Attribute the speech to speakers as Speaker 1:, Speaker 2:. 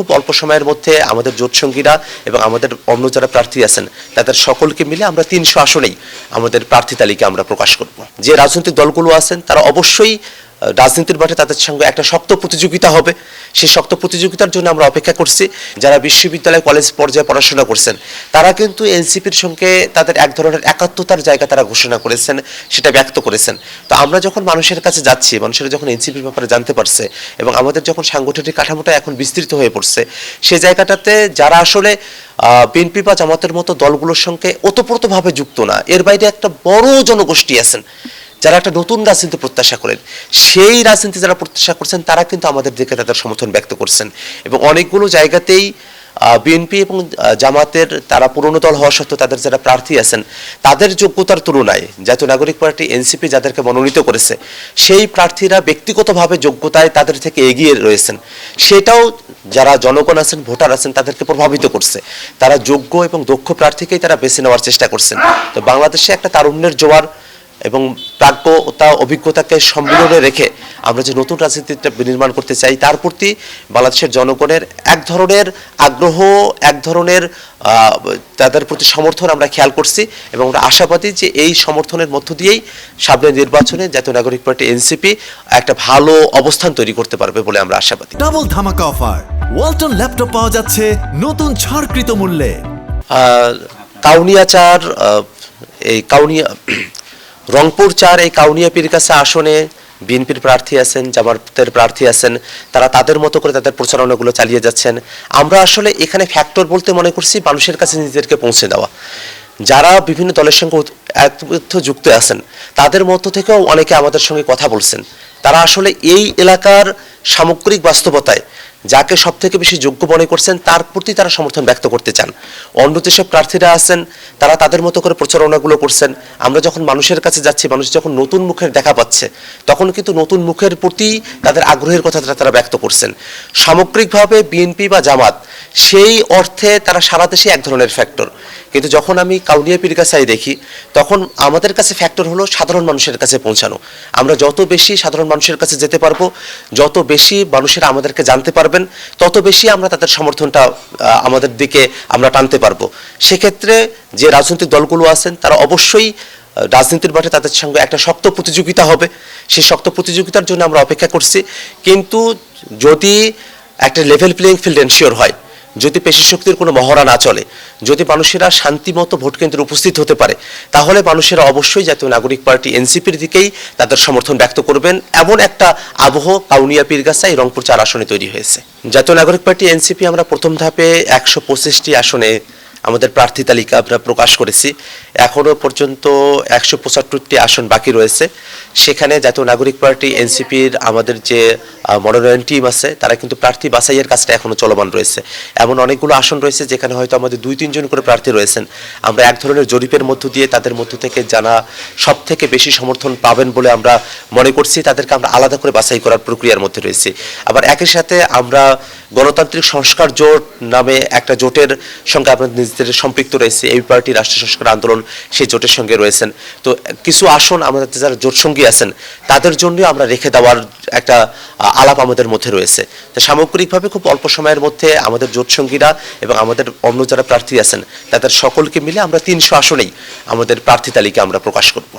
Speaker 1: খুব অল্প সময়ের মধ্যে আমাদের জোটসঙ্গীরা এবং আমাদের অন্য যারা প্রার্থী আছেন তাদের সকলকে মিলে আমরা ৩০০ আসনেই আমাদের প্রার্থী তালিকা আমরা প্রকাশ করব। যে রাজনৈতিক দলগুলো আছেন তারা অবশ্যই রাজনীতির মাঠে তাদের সঙ্গে একটা শক্ত প্রতিযোগিতা হবে। সেই শক্ত প্রতিযোগিতার জন্য আমরা অপেক্ষা করছি। যারা বিশ্ববিদ্যালয় কলেজ পর্যায়ে পড়াশোনা করছেন তারা কিন্তু এনসিপির সঙ্গে তাদের এক ধরনের একাত্মতার জায়গা তারা ঘোষণা করেছেন, সেটা ব্যক্ত করেছেন। তো আমরা যখন মানুষের কাছে যাচ্ছি, মানুষেরা যখন এনসিপির ব্যাপারে জানতে পারছে এবং আমাদের যখন সাংগঠনিক কাঠামোটা এখন বিস্তৃত হয়ে পড়ছে, সেই জায়গাটাতে যারা আসলে বিএনপি বা জামাতের মতো দলগুলোর সঙ্গে ওতপ্রোতভাবে যুক্ত না, এর বাইরে একটা বড় জনগোষ্ঠী আছেন যারা একটা নতুন রাজনীতি প্রত্যাশা করেন, সেই রাজনীতি যারা প্রত্যাশা করছেন তারা কিন্তু আমাদের দিকে তাদের সমর্থন ব্যক্ত করছেন। এবং অনেকগুলো জায়গাতেই বিএনপি এবং জামাতের তারা পুরনো দল হওয়া সত্ত্বেও তাদের যারা প্রার্থী আছেন তাদের যোগ্যতার তুলনায় জাতীয় নাগরিক পার্টি এনসিপি যাদেরকে মনোনীত করেছে সেই প্রার্থীরা ব্যক্তিগতভাবে যোগ্যতায় তাদের থেকে এগিয়ে রয়েছেন। সেটাও যারা জনগণ আছেন, ভোটার আছেন, তাদেরকে প্রভাবিত করছে। তারা যোগ্য এবং দক্ষ প্রার্থীকেই তারা বেছে নেওয়ার চেষ্টা করছেন। তো বাংলাদেশে একটা তারুণ্যের জোয়ার এবং প্রাজ্ঞতা অভিজ্ঞতাকে সম্মিলনে রেখে আমরা যে নতুন রাজনীতিটা বিনির্মাণ করতে চাই তার প্রতি বাংলাদেশের জনগণের এক ধরনের আগ্রহ, এক ধরনের তাদের প্রতি সমর্থন আমরা খেয়াল করছি এবং আমরা আশাবাদী যে এই সমর্থনের মধ্য দিয়েই সামনের নির্বাচনে জাতীয় নাগরিক পার্টি এনসিপি একটা ভালো অবস্থান তৈরি করতে পারবে বলে আমরা আশাবাদী।
Speaker 2: ডাবল ধামাকা অফার, ওয়ালটন ল্যাপটপ পাওয়া যাচ্ছে নতুন ছাড়কৃত মূল্যে।
Speaker 1: কাউনিয়া ৪ এই কাউনিয়া রংপুর ৪ এই কাউনিয়া পীরগাছা আসনে বিএনপির প্রার্থী আছেন, জামাতের প্রার্থী আছেন, তারা তাদের মতো করে তাদের প্রচারণাগুলো চালিয়ে যাচ্ছেন। আমরা আসলে এখানে ফ্যাক্টর বলতে মনে করছি মানুষের কাছে নিজেদেরকে পৌঁছে দেওয়া। যারা বিভিন্ন দলের সঙ্গে যুক্ত আছেন তাদের মধ্য থেকেও অনেকে আমাদের সঙ্গে কথা বলছেন। তারা আসলে এই এলাকার সামগ্রিক বাস্তবতায় যাকে সব থেকে বেশি যোগ্য মনে করছেন তার প্রতি তারা সমর্থন ব্যক্ত করতে চান। অন্য যেসব প্রার্থীরা আছেন তারা তাদের মতো করে প্রচারণাগুলো করছেন। আমরা যখন মানুষের কাছে যাচ্ছি, মানুষ যখন নতুন মুখের দেখা পাচ্ছে তখন কিন্তু নতুন মুখের প্রতি তাদের আগ্রহের কথা তারা ব্যক্ত করছেন। সামগ্রিকভাবে বিএনপি বা জামাত সেই অর্থে তারা সারা দেশে এক ধরনের ফ্যাক্টর, কিন্তু যখন আমি কাউনিয়া পীরগাছায় দেখি তখন আমাদের কাছে ফ্যাক্টর হলো সাধারণ মানুষের কাছে পৌঁছানো। আমরা যত বেশি সাধারণ মানুষের কাছে যেতে পারবো, যত বেশি মানুষেরা আমাদেরকে জানতে পারবেন, তত বেশি আমরা তাদের সমর্থনটা আমাদের দিকে আমরা টানতে পারবো। সেক্ষেত্রে যে রাজনৈতিক দলগুলো আছেন তারা অবশ্যই রাজনীতির মাঠে তাদের সঙ্গে একটা শক্ত প্রতিযোগিতা হবে। সেই শক্ত প্রতিযোগিতার জন্য আমরা অপেক্ষা করছি। কিন্তু যদি একটা লেভেল প্লেইং ফিল্ড এনশিওর হয়, যদি পেশি শক্তির কোনো মহড়া না চলে, যদি মানুষেরা শান্তিমতো ভোট কেন্দ্রে উপস্থিত হতে পারে, তাহলে মানুষেরা অবশ্যই জাতীয় নাগরিক পার্টি এনসিপির দিকেই তাদের সমর্থন ব্যক্ত করবেন। এমন একটা আবহ কাউনিয়া পীরগাছা এই রংপুর ৪ আসনে তৈরি হয়েছে। জাতীয় নাগরিক পার্টি এনসিপি আমরা প্রথম ধাপে ১২৫টি আসনে আমাদের প্রার্থী তালিকা আমরা প্রকাশ করেছি। এখনো পর্যন্ত ১৭৫টি আসন বাকি রয়েছে। সেখানে জাতীয় নাগরিক পার্টি এনসিপির আমাদের যে মনোনয়ন টিম আছে তারা কিন্তু প্রার্থী বাছাইয়ের কাজটা এখনো চলমান রয়েছে। এমন অনেকগুলো আসন রয়েছে যেখানে হয়তো আমাদের ২-৩ জন করে প্রার্থী রয়েছেন। আমরা এক ধরনের জরিপের মধ্য দিয়ে তাদের মধ্য থেকে জানা সব থেকে বেশি সমর্থন পাবেন বলে আমরা মনে করছি, তাদেরকে আমরা আলাদা করে বাছাই করার প্রক্রিয়ার মধ্যে রয়েছি। আবার একই সাথে আমরা গণতান্ত্রিক সংস্কার জোট নামে একটা জোটের সঙ্গে আপনাদের নিজেদের সম্পৃক্ত রয়েছে। এই পার্টি রাষ্ট্রীয় সংস্কার আন্দোলন সেই জোটের সঙ্গে রয়েছেন। তো কিছু আসন আমাদের যারা জোট সঙ্গী আছেন তাদের জন্য আমরা রেখে দেওয়ার একটা আলাপ আমাদের মধ্যে রয়েছে। তো সামগ্রিকভাবে খুব অল্প সময়ের মধ্যে আমাদের জোট সঙ্গীরা এবং আমাদের অন্য যারা প্রার্থী আছেন তাদের সকলকে মিলে আমরা ৩০০ আসনেই আমাদের প্রার্থী তালিকা আমরা প্রকাশ করব।